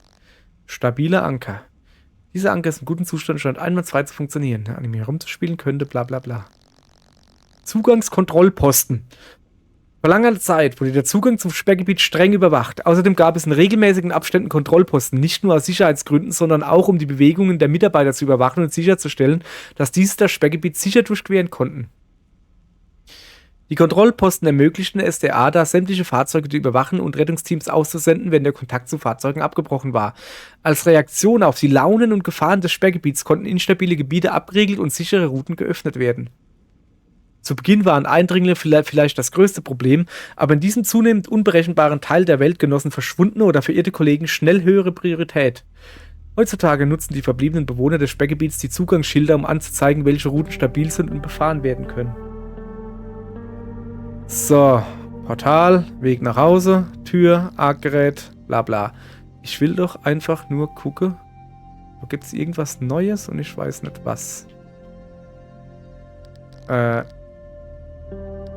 [SPEAKER 1] Stabiler Anker. Dieser Anker ist in gutem Zustand und scheint einwandfrei zu funktionieren. An ihm herumzuspielen könnte, bla bla bla. Zugangskontrollposten. Vor langer Zeit wurde der Zugang zum Sperrgebiet streng überwacht. Außerdem gab es in regelmäßigen Abständen Kontrollposten, nicht nur aus Sicherheitsgründen, sondern auch um die Bewegungen der Mitarbeiter zu überwachen und sicherzustellen, dass diese das Sperrgebiet sicher durchqueren konnten. Die Kontrollposten ermöglichten es der ADA, sämtliche Fahrzeuge zu überwachen und Rettungsteams auszusenden, wenn der Kontakt zu Fahrzeugen abgebrochen war. Als Reaktion auf die Launen und Gefahren des Sperrgebiets konnten instabile Gebiete abgeriegelt und sichere Routen geöffnet werden. Zu Beginn waren Eindringlinge vielleicht das größte Problem, aber in diesem zunehmend unberechenbaren Teil der Welt genossen verschwundene oder verirrte Kollegen schnell höhere Priorität. Heutzutage nutzen die verbliebenen Bewohner des Sperrgebiets die Zugangsschilder, um anzuzeigen, welche Routen stabil sind und befahren werden können. So, Portal, Weg nach Hause, Tür, Artgerät, bla bla. Ich will doch einfach nur gucken. Da gibt es irgendwas Neues und ich weiß nicht was.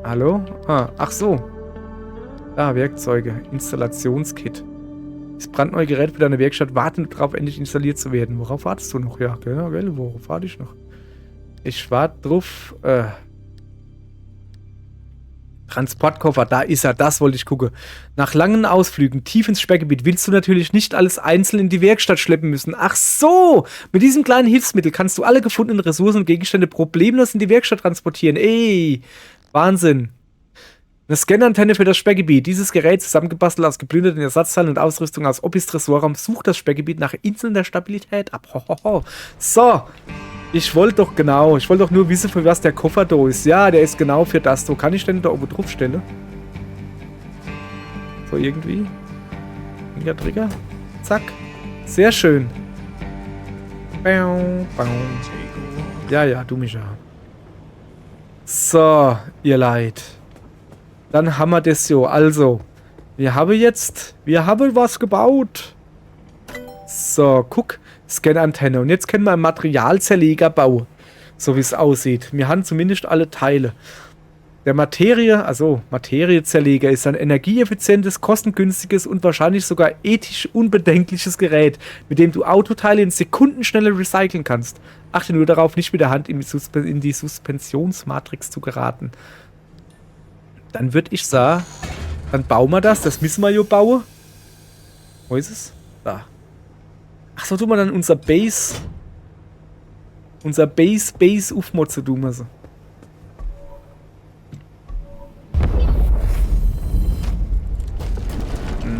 [SPEAKER 1] Hallo? Ach so. Da, Werkzeuge. Installationskit. Das brandneue Gerät für deine Werkstatt wartet darauf, endlich installiert zu werden. Worauf wartest du noch? Ja, gell? Worauf warte ich noch? Ich warte drauf. Transportkoffer, da ist er. Das wollte ich gucken. Nach langen Ausflügen tief ins Sperrgebiet willst du natürlich nicht alles einzeln in die Werkstatt schleppen müssen. Ach so! Mit diesem kleinen Hilfsmittel kannst du alle gefundenen Ressourcen und Gegenstände problemlos in die Werkstatt transportieren. Ey! Wahnsinn. Eine Scannantenne für das Sperrgebiet. Dieses Gerät, zusammengebastelt aus geplünderten Ersatzteilen und Ausrüstung aus Oppis Tresorraum, sucht das Sperrgebiet nach Inseln der Stabilität ab. Hohoho. So. Ich wollte doch nur wissen, für was der Koffer da ist. Ja, der ist genau für das. So, kann ich denn da oben drauf stellen? So, irgendwie. Trigger. Zack. Sehr schön. Ja, du mich ja. So, ihr Leid. Dann haben wir das so. Also, wir haben was gebaut. So, guck. Scan-Antenne. Und jetzt können wir einen Materialzerleger bauen. So wie es aussieht. Wir haben zumindest alle Teile. Der Materiezerleger ist ein energieeffizientes, kostengünstiges und wahrscheinlich sogar ethisch unbedenkliches Gerät, mit dem du Autoteile in Sekundenschnelle recyceln kannst. Achte nur darauf, nicht mit der Hand in die Suspensionsmatrix zu geraten. Dann würde ich sagen, dann bauen wir das. Das müssen wir ja bauen. Wo ist es? Da. Ach so, tun wir dann unser Base aufmotzen, tun wir so.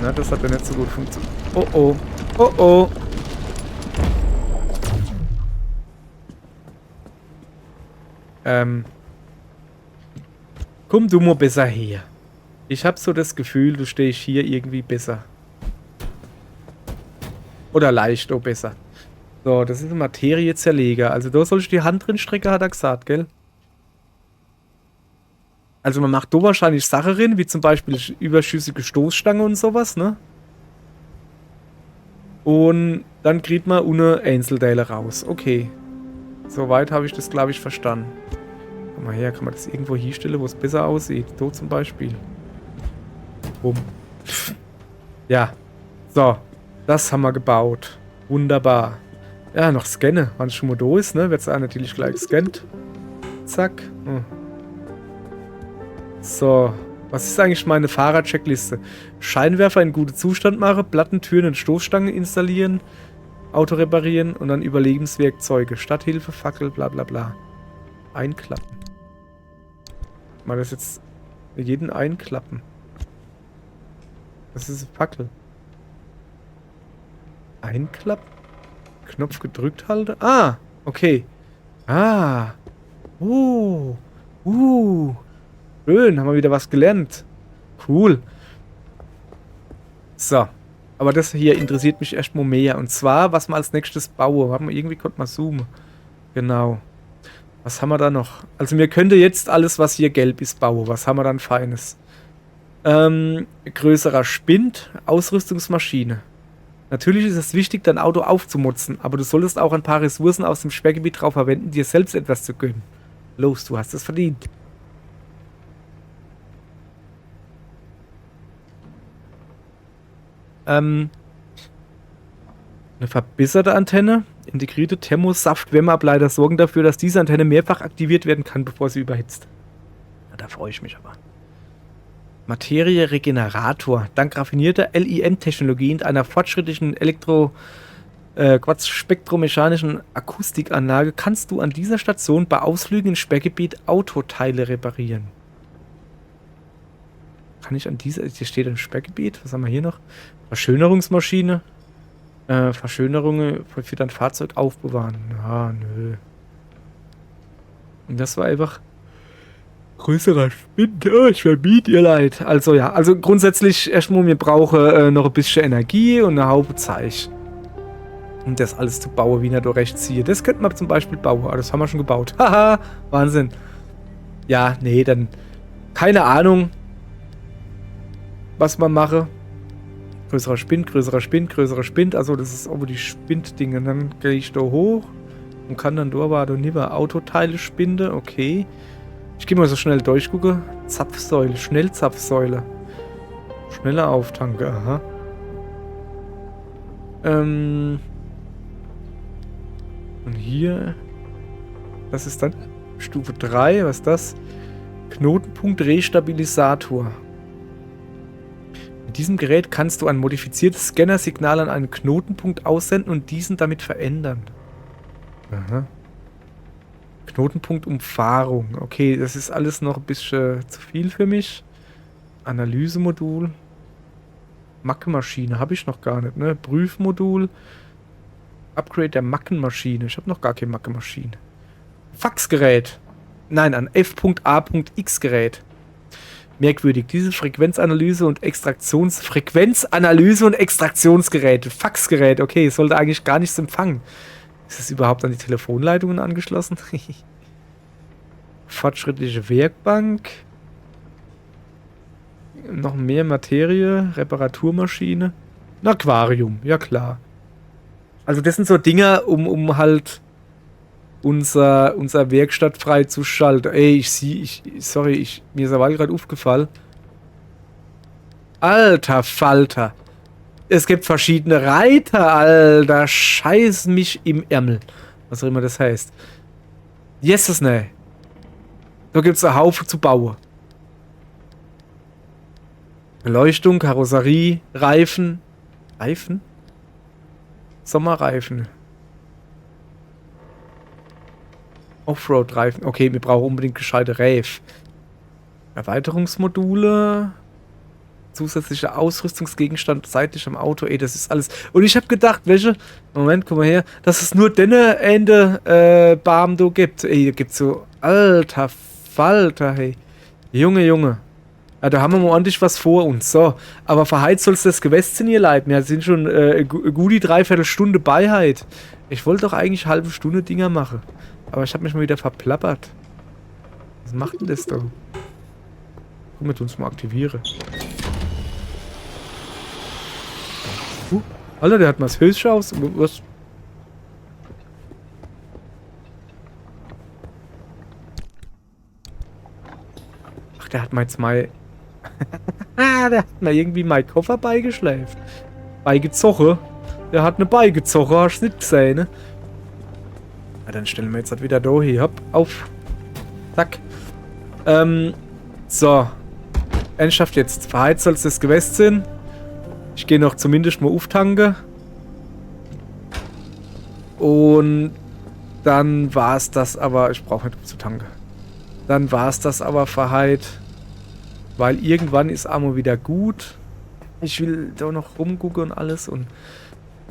[SPEAKER 1] Na, das hat ja nicht so gut funktioniert. Oh oh. Oh oh. Komm du mal besser her. Ich hab so das Gefühl, du stehst hier irgendwie besser. Oder leicht auch besser. So, das ist ein Materiezerleger. Also da soll ich die Hand drin strecken, hat er gesagt, gell? Also man macht da wahrscheinlich Sachen drin, wie zum Beispiel überschüssige Stoßstange und sowas, ne? Und dann kriegt man ohne Einzelteile raus. Okay. Soweit habe ich das, glaube ich, verstanden. Komm mal her, kann man das irgendwo hinstellen, wo es besser aussieht? So zum Beispiel. Bumm. Ja. So. Das haben wir gebaut. Wunderbar. Ja, noch scannen. Wenn es schon mal da ist, ne? Wird es auch natürlich gleich gescannt. Zack. So. Was ist eigentlich meine Fahrradcheckliste? Scheinwerfer in guten Zustand machen, Platten, Türen und Stoßstangen installieren, Auto reparieren und dann Überlebenswerkzeuge. Stadthilfe, Fackel, bla bla bla. Einklappen. Mal das jetzt jeden einklappen. Das ist eine Fackel. Einklappen? Knopf gedrückt halten? Ah, okay. Ah. Schön, haben wir wieder was gelernt. Cool. So. Aber das hier interessiert mich erstmal mehr. Und zwar, was wir als nächstes bauen. Warte mal, irgendwie konnte man zoomen. Genau. Was haben wir da noch? Also mir könnte jetzt alles, was hier gelb ist, bauen. Was haben wir dann Feines? Größerer Spind, Ausrüstungsmaschine. Natürlich ist es wichtig, dein Auto aufzumutzen, aber du solltest auch ein paar Ressourcen aus dem Sperrgebiet drauf verwenden, dir selbst etwas zu gönnen. Los, du hast es verdient. Eine verbesserte Antenne, integrierte Thermosaft-Wärmeableiter sorgen dafür, dass diese Antenne mehrfach aktiviert werden kann, bevor sie überhitzt. Ja, da freue ich mich aber. Materie-Regenerator. Dank raffinierter LIM-Technologie und einer fortschrittlichen spektromechanischen Akustikanlage kannst du an dieser Station bei Ausflügen ins Sperrgebiet Autoteile reparieren. Kann ich an dieser... Hier steht ein Sperrgebiet. Was haben wir hier noch? Verschönerungsmaschine. Verschönerungen für dein Fahrzeug aufbewahren. Ja, nö. Und das war einfach... Größerer Spind. Oh, ich verbiete ihr leid. Also ja, also grundsätzlich erstmal, wir brauchen noch ein bisschen Energie und eine Haube Zeug. Um das alles zu bauen, wie ich da rechts ziehe. Das könnte man zum Beispiel bauen. Aber das haben wir schon gebaut. Haha, Wahnsinn. Ja, nee, dann... Keine Ahnung, was man mache. Größerer Spind, größerer Spind, größerer Spind. Also das ist aber die Spinddinge. Dann gehe ich da hoch und kann dann da aber lieber Autoteile spinden. Okay. Ich gehe mal so schnell durchgucken. Zapfsäule, Schnellzapfsäule. Schneller Auftanke, aha. Und hier. Das ist dann Stufe 3. Was ist das? Knotenpunkt Restabilisator. Mit diesem Gerät kannst du ein modifiziertes Scannersignal an einen Knotenpunkt aussenden und diesen damit verändern. Aha. Knotenpunkt Umfahrung. Okay, das ist alles noch ein bisschen zu viel für mich. Analysemodul. Mackenmaschine habe ich noch gar nicht, ne? Prüfmodul. Upgrade der Mackenmaschine. Ich habe noch gar keine Mackenmaschine. Faxgerät. Nein, ein F.A.X Gerät. Merkwürdig. Diese Frequenzanalyse und Extraktionsgeräte. Faxgerät. Okay, sollte eigentlich gar nichts empfangen. Ist es überhaupt an die Telefonleitungen angeschlossen? Fortschrittliche Werkbank. Noch mehr Materie. Reparaturmaschine. Ein Aquarium. Ja klar. Also das sind so Dinger, um halt unser Werkstatt freizuschalten. Ey, mir ist aber gerade aufgefallen. Alter Falter. Es gibt verschiedene Reiter, Alter. Scheiß mich im Ärmel. Was auch immer das heißt. Jesus, ne. Da gibt es einen Haufen zu bauen. Beleuchtung, Karosserie, Reifen. Reifen? Sommerreifen. Offroad-Reifen. Okay, wir brauchen unbedingt gescheite Reifen. Erweiterungsmodule. zusätzlicher Ausrüstungsgegenstand seitlich am Auto. Ey, das ist alles. Und ich habe gedacht, welche. Moment, guck mal her. Dass es nur denne Ende Barm do gibt. Ey, da gibt's so. Alter Falter, hey. Junge, Junge. Ja, da haben wir mal ordentlich was vor uns. So. Aber verheizt soll's das Gewässt in ihr Leib. Ja, sind schon gut die 3/4 Stunde Beiheit. Ich wollte doch eigentlich halbe Stunde Dinger machen. Aber ich habe mich mal wieder verplappert. Was macht denn das da? Komm, mit uns mal aktivieren. Alter, der hat mal das Höchste aus. Was? Ach, der hat mal jetzt mal... der hat mal irgendwie meinen Koffer beigeschleift. Beigezogen. Der hat eine beigezogen, hast du nicht gesehen, ne? Na, dann stellen wir jetzt halt wieder da hier. Hopp, auf. Zack. So. Ernsthaft jetzt. Verheizt soll es das Gewässt sein. Ich gehe noch zumindest mal auftanken. Und dann war es das aber... Ich brauche nicht zu tanken. Dann war es das aber verheizt. Weil irgendwann ist Ammo wieder gut. Ich will da noch rumgucken und alles und...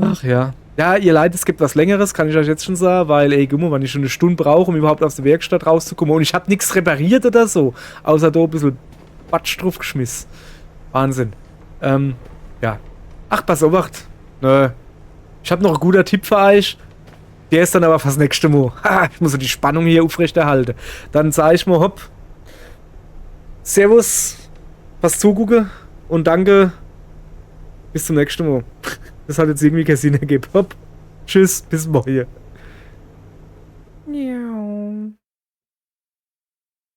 [SPEAKER 1] Ach ja. Ja, ihr Leid, es gibt was Längeres, kann ich euch jetzt schon sagen, weil, ey, guck mal, wenn ich schon eine Stunde brauche, um überhaupt aus der Werkstatt rauszukommen und ich habe nichts repariert oder so, außer da ein bisschen Batsch drauf geschmissen. Wahnsinn. Ja. Ach, pass auf, wacht. Nö. Ich habe noch einen guten Tipp für euch. Der ist dann aber fürs nächste Mal. Ha, ich muss ja die Spannung hier aufrechterhalten. Dann sage ich mal, hopp. Servus. Was zugucken. Und danke. Bis zum nächsten Mal. Das hat jetzt irgendwie keinen Sinn ergeben. Hopp. Tschüss. Bis morgen. Ja.